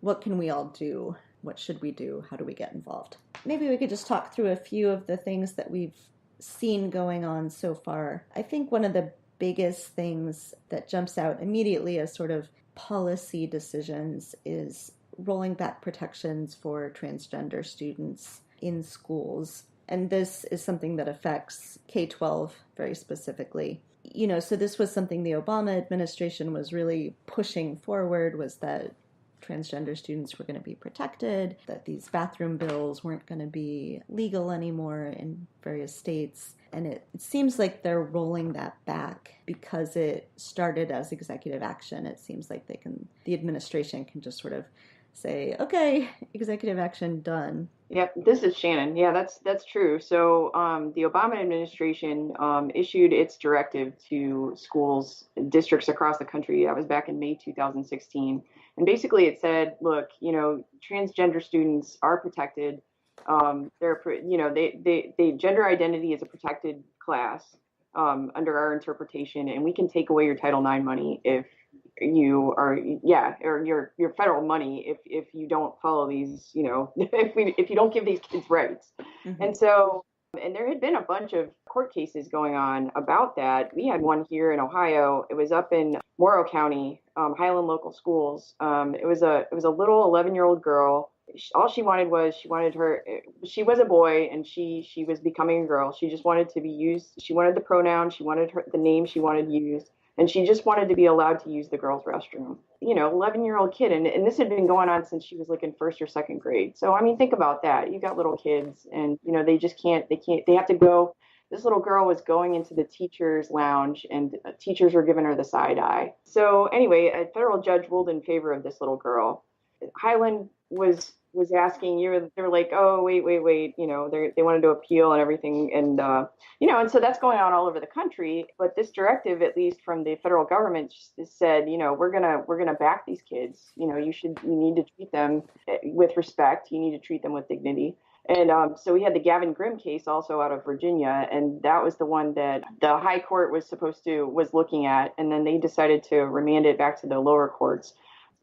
what can we all do? What should we do? How do we get involved? Maybe we could just talk through a few of the things that we've seen going on so far. I think one of the biggest things that jumps out immediately as sort of policy decisions is rolling back protections for transgender students in schools. And this is something that affects K-12 very specifically. So this was something the Obama administration was really pushing forward, was that transgender students were going to be protected, that these bathroom bills weren't going to be legal anymore in various states. And it seems like they're rolling that back because it started as executive action. It seems like the administration can just sort of say, okay, executive action done. Yep, this is Shannon. Yeah, that's true. So the Obama administration issued its directive to schools, districts across the country. That was back in May 2016. And basically it said, look, transgender students are protected. They gender identity is a protected class under our interpretation, and we can take away your Title IX money if you are, or your federal money if you don't follow these, if you don't give these kids rights. Mm-hmm. And there had been a bunch of court cases going on about that. We had one here in Ohio. It was up in Morrow County, Highland Local Schools. It was a little 11-year-old girl. All she wanted was she was a boy and she was becoming a girl. She just wanted to be used. She wanted the pronoun. She wanted the name she wanted used. And she just wanted to be allowed to use the girls' restroom. 11-year-old kid. And this had been going on since she was like in first or second grade. So, I mean, think about that. You got little kids and, they have to go. This little girl was going into the teacher's lounge and teachers were giving her the side eye. So anyway, a federal judge ruled in favor of this little girl. Highland was asking, they're like, oh, wait, they wanted to appeal and everything. And, and so that's going on all over the country. But this directive, at least from the federal government, said, we're going to back these kids. You need to treat them with respect. You need to treat them with dignity. And so we had the Gavin Grimm case also out of Virginia. And that was the one that the high court was looking at. And then they decided to remand it back to the lower courts.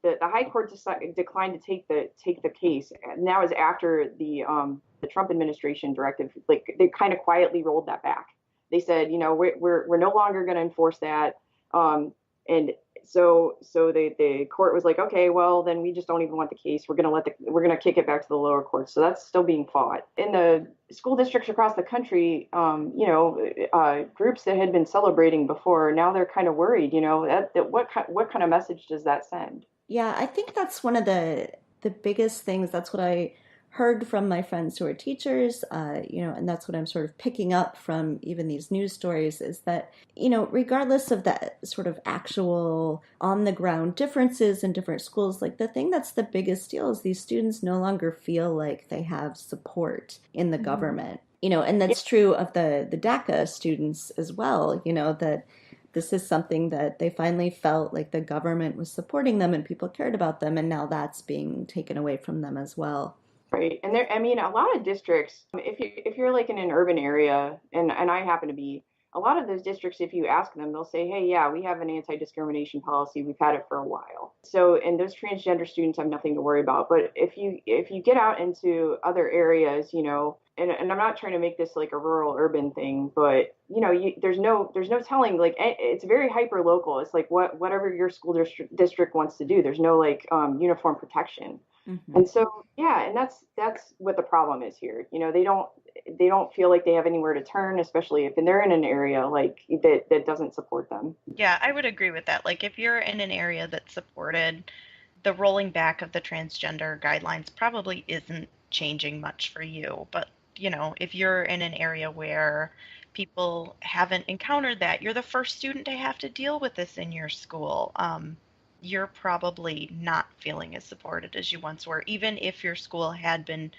The high court declined to take the case. And that was after the Trump administration directive. Like they kind of quietly rolled that back. They said, we're no longer going to enforce that. And so the court was like, okay, well then we just don't even want the case. We're going to kick it back to the lower courts. So that's still being fought in the school districts across the country. Groups that had been celebrating before, now they're kind of worried. What kind of message does that send? Yeah, I think that's one of the biggest things. That's what I heard from my friends who are teachers, and that's what I'm sort of picking up from even these news stories is that, regardless of the sort of actual on the ground differences in different schools, like the thing that's the biggest deal is these students no longer feel like they have support in the government, and that's true of the DACA students as well, that this is something that they finally felt like the government was supporting them and people cared about them. And now that's being taken away from them as well. Right. And a lot of districts, if you're like in an urban area, and I happen to be, a lot of those districts, if you ask them, they'll say, hey, yeah, we have an anti-discrimination policy. We've had it for a while. So, and those transgender students have nothing to worry about. But if you get out into other areas, and I'm not trying to make this like a rural urban thing, but there's no telling, like it's very hyper local. It's like whatever your school district wants to do. There's no like uniform protection. Mm-hmm. And so, and that's what the problem is here. They don't feel like they have anywhere to turn, especially if they're in an area like that doesn't support them. Yeah, I would agree with that. Like if you're in an area that's supported, the rolling back of the transgender guidelines probably isn't changing much for you. But, if you're in an area where people haven't encountered that, you're the first student to have to deal with this in your school. You're probably not feeling as supported as you once were, even if your school had been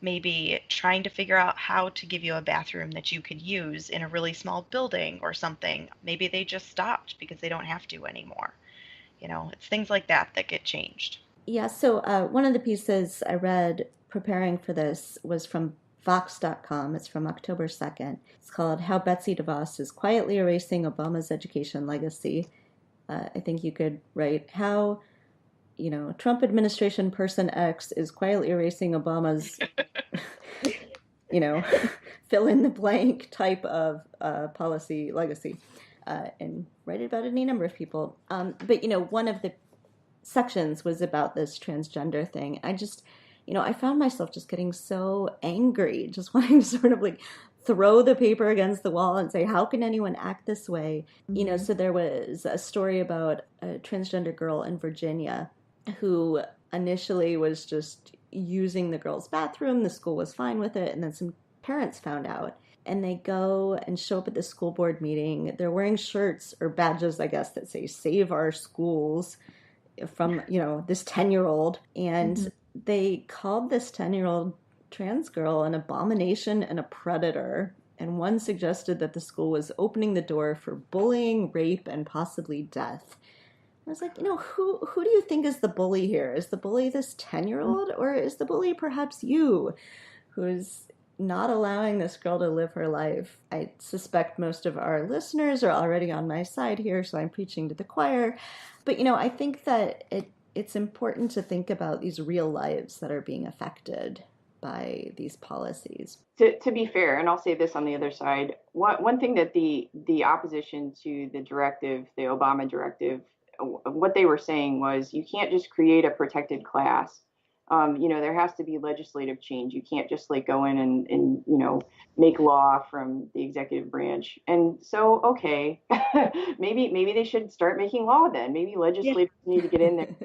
maybe trying to figure out how to give you a bathroom that you could use in a really small building or something. Maybe they just stopped because they don't have to anymore. It's things like that get changed. Yeah, so one of the pieces I read preparing for this was from Vox.com. It's from October 2nd. It's called How Betsy DeVos is Quietly Erasing Obama's Education Legacy. I think you could write how Trump administration person X is quietly erasing Obama's, you know, fill in the blank type of policy legacy, and write about any number of people. But one of the sections was about this transgender thing. I found myself just getting so angry, just wanting to sort of like throw the paper against the wall and say, how can anyone act this way? So there was a story about a transgender girl in Virginia who initially was just using the girls' bathroom. The school was fine with it. And then some parents found out. And they go and show up at the school board meeting. They're wearing shirts or badges, I guess, that say "Save Our Schools" from, this 10-year-old. And they called this 10-year-old trans girl an abomination and a predator. And one suggested that the school was opening the door for bullying, rape, and possibly death. I was like, who do you think is the bully here? Is the bully this 10-year-old, or is the bully perhaps you, who's not allowing this girl to live her life? I suspect most of our listeners are already on my side here, so I'm preaching to the choir. But, I think that it's important to think about these real lives that are being affected by these policies. To be fair, and I'll say this on the other side, one thing that the opposition to the directive, the Obama directive, what they were saying was you can't just create a protected class. There has to be legislative change. You can't just go in and make law from the executive branch. And so, okay, maybe they should start making law then. Maybe legislators need to get in there.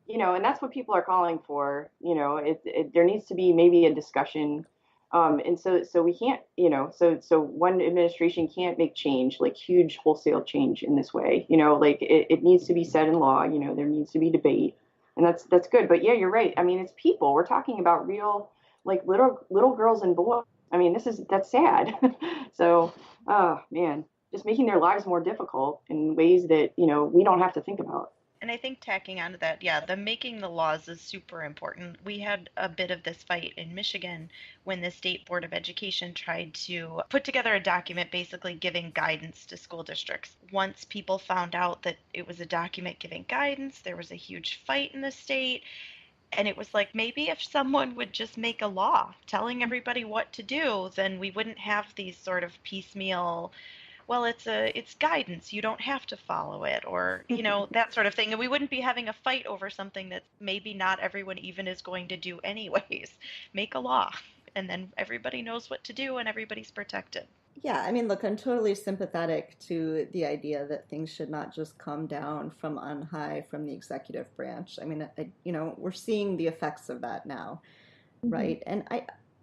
And that's what people are calling for. There needs to be maybe a discussion. And so we can't, so one administration can't make change, like huge wholesale change in this way. It needs to be set in law. There needs to be debate. And that's good. But yeah, you're right. I mean, it's people. We're talking about real, little girls and boys. I mean, that's sad. So, oh man, just making their lives more difficult in ways that, we don't have to think about. And I think tacking onto that, the making the laws is super important. We had a bit of this fight in Michigan when the State Board of Education tried to put together a document basically giving guidance to school districts. Once people found out that it was a document giving guidance, there was a huge fight in the state. And it was like, maybe if someone would just make a law telling everybody what to do, then we wouldn't have these sort of piecemeal, well, it's guidance, you don't have to follow it, or that sort of thing, and we wouldn't be having a fight over something that maybe not everyone even is going to do anyways. Make a law, and then everybody knows what to do and everybody's protected. Yeah, I mean, look, I'm totally sympathetic to the idea that things should not just come down from on high from the executive branch. I mean, we're seeing the effects of that now, right? And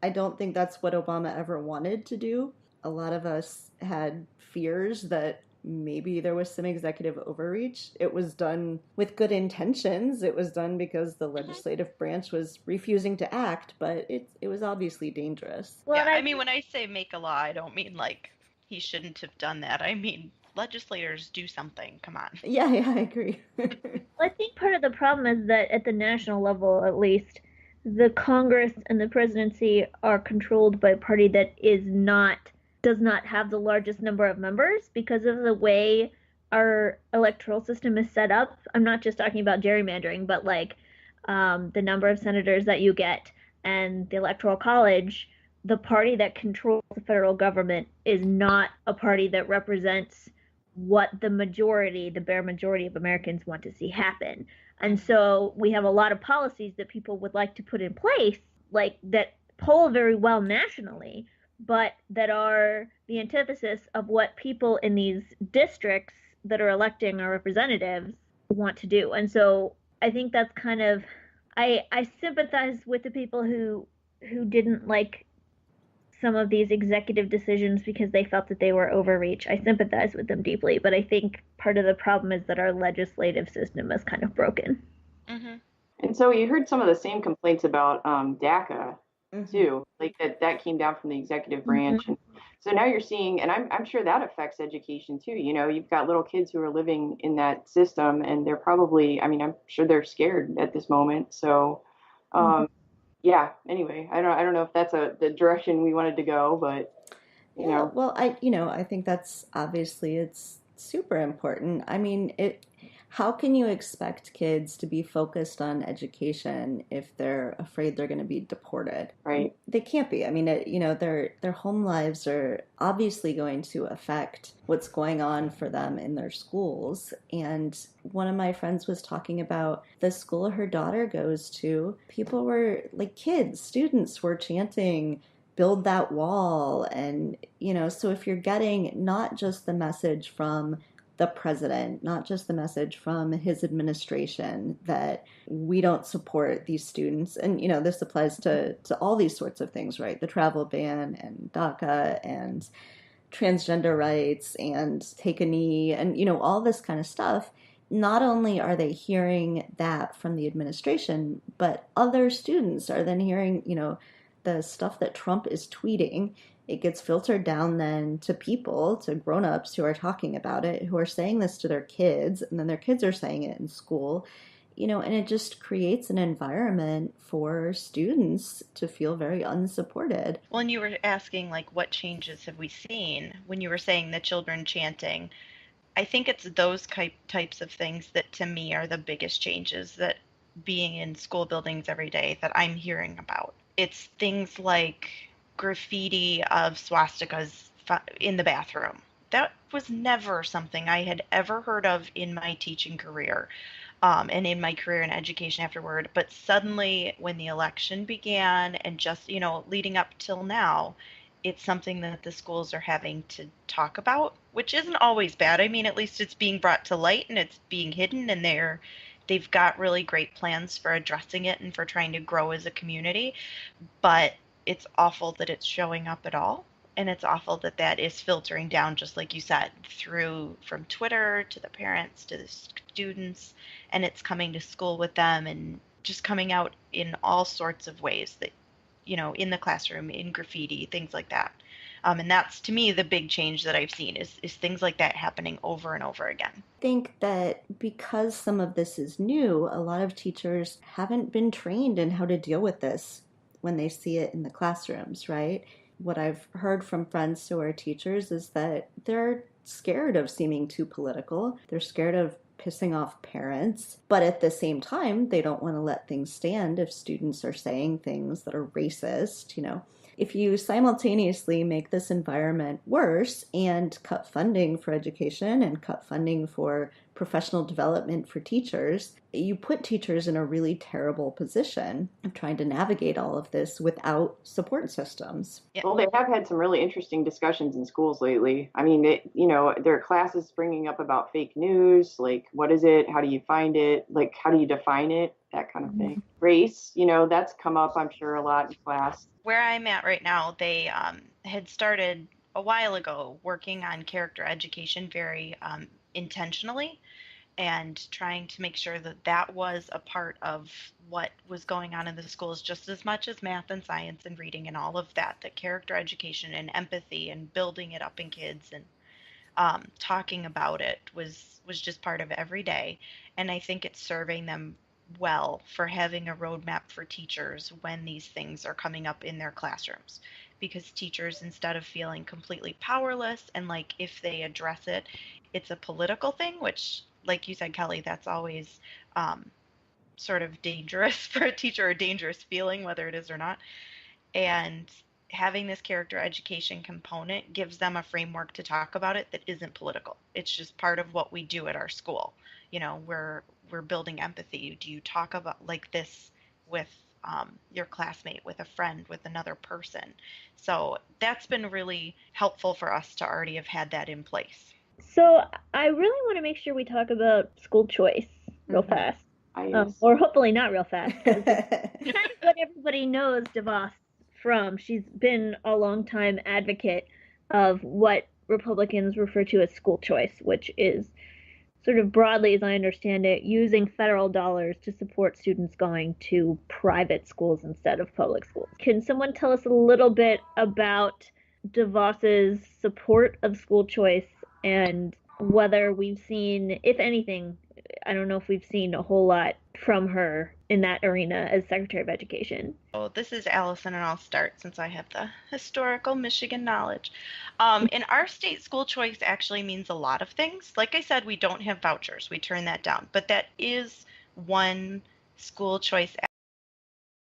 I don't think that's what Obama ever wanted to do. A lot of us had fears that maybe there was some executive overreach. It was done with good intentions. It was done because the legislative branch was refusing to act, but it was obviously dangerous. Well, yeah, I mean, when I say make a law, I don't mean he shouldn't have done that. I mean, legislators do something. Come on. Yeah, I agree. I think part of the problem is that at the national level, at least, the Congress and the presidency are controlled by a party that does not have the largest number of members because of the way our electoral system is set up. I'm not just talking about gerrymandering, but the number of senators that you get and the electoral college. The party that controls the federal government is not a party that represents what the bare majority of Americans want to see happen. And so we have a lot of policies that people would like to put in place, that poll very well nationally, but that are the antithesis of what people in these districts that are electing our representatives want to do. And so I think that's kind of, I sympathize with the people who didn't like some of these executive decisions because they felt that they were overreach. I sympathize with them deeply, but I think part of the problem is that our legislative system is kind of broken. Mm-hmm. And so you heard some of the same complaints about DACA too, that came down from the executive branch. And so now you're seeing, and I'm sure that affects education too. You've got little kids who are living in that system, and they're probably, I'm sure they're scared at this moment. So, yeah. Anyway, I don't know if that's the direction we wanted to go, but yeah. Well, I think that's obviously it's super important. I mean, How can you expect kids to be focused on education if they're afraid they're going to be deported? Right. They can't be. I mean, their home lives are obviously going to affect what's going on for them in their schools. And one of my friends was talking about the school her daughter goes to. People were like students were chanting, "Build that wall." And, so if you're getting not just the message from the president, not just the message from his administration that we don't support these students. And, this applies to all these sorts of things, right? The travel ban and DACA and transgender rights and take a knee and, all this kind of stuff. Not only are they hearing that from the administration, but other students are then hearing, the stuff that Trump is tweeting. It gets filtered down then to people, to grown-ups who are talking about it, who are saying this to their kids, and then their kids are saying it in school, and it just creates an environment for students to feel very unsupported. When you were asking, like, what changes have we seen, when you were saying the children chanting, I think it's those types of things that to me are the biggest changes that being in school buildings every day that I'm hearing about. It's things like graffiti of swastikas in the bathroom. That was never something I had ever heard of in my teaching career, and in my career in education afterward. But suddenly, when the election began and just, leading up till now, it's something that the schools are having to talk about, which isn't always bad. I mean, at least it's being brought to light and it's being hidden, and they've got really great plans for addressing it and for trying to grow as a community. But it's awful that it's showing up at all. And it's awful that that is filtering down, just like you said, through from Twitter to the parents to the students, and it's coming to school with them and just coming out in all sorts of ways that, in the classroom, in graffiti, things like that. And that's, to me, the big change that I've seen is things like that happening over and over again. I think that because some of this is new, a lot of teachers haven't been trained in how to deal with this when they see it in the classrooms, right? What I've heard from friends who are teachers is that they're scared of seeming too political. They're scared of pissing off parents, but at the same time, they don't want to let things stand if students are saying things that are racist, If you simultaneously make this environment worse and cut funding for education and cut funding for professional development for teachers, you put teachers in a really terrible position of trying to navigate all of this without support systems. Yeah. Well, they have had some really interesting discussions in schools lately. I mean, there are classes bringing up about fake news, like what is it? How do you find it? Like, how do you define it? That kind of thing. Race, that's come up, I'm sure, a lot in class. Where I'm at right now, they had started a while ago working on character education very intentionally, and trying to make sure that that was a part of what was going on in the schools just as much as math and science and reading and all of that, that character education and empathy and building it up in kids and talking about it was just part of every day. And I think it's serving them well for having a roadmap for teachers when these things are coming up in their classrooms, because teachers, instead of feeling completely powerless and like if they address it, it's a political thing, which, like you said, Kelly, that's always sort of dangerous for a teacher, a dangerous feeling, whether it is or not. And having this character education component gives them a framework to talk about it that isn't political. It's just part of what we do at our school. We're building empathy. Do you talk about like this with your classmate, with a friend, with another person? So that's been really helpful for us to already have had that in place. So I really want to make sure we talk about school choice real fast. Or hopefully not real fast. It's kind of what everybody knows DeVos from. She's been a long-time advocate of what Republicans refer to as school choice, which is sort of broadly, as I understand it, using federal dollars to support students going to private schools instead of public schools. Can someone tell us a little bit about DeVos's support of school choice and whether we've seen, if anything, I don't know if we've seen a whole lot from her in that arena as Secretary of Education. Oh, this is Allison, and I'll start since I have the historical Michigan knowledge. In our state, school choice actually means a lot of things. Like I said, we don't have vouchers. We turn that down. But that is one school choice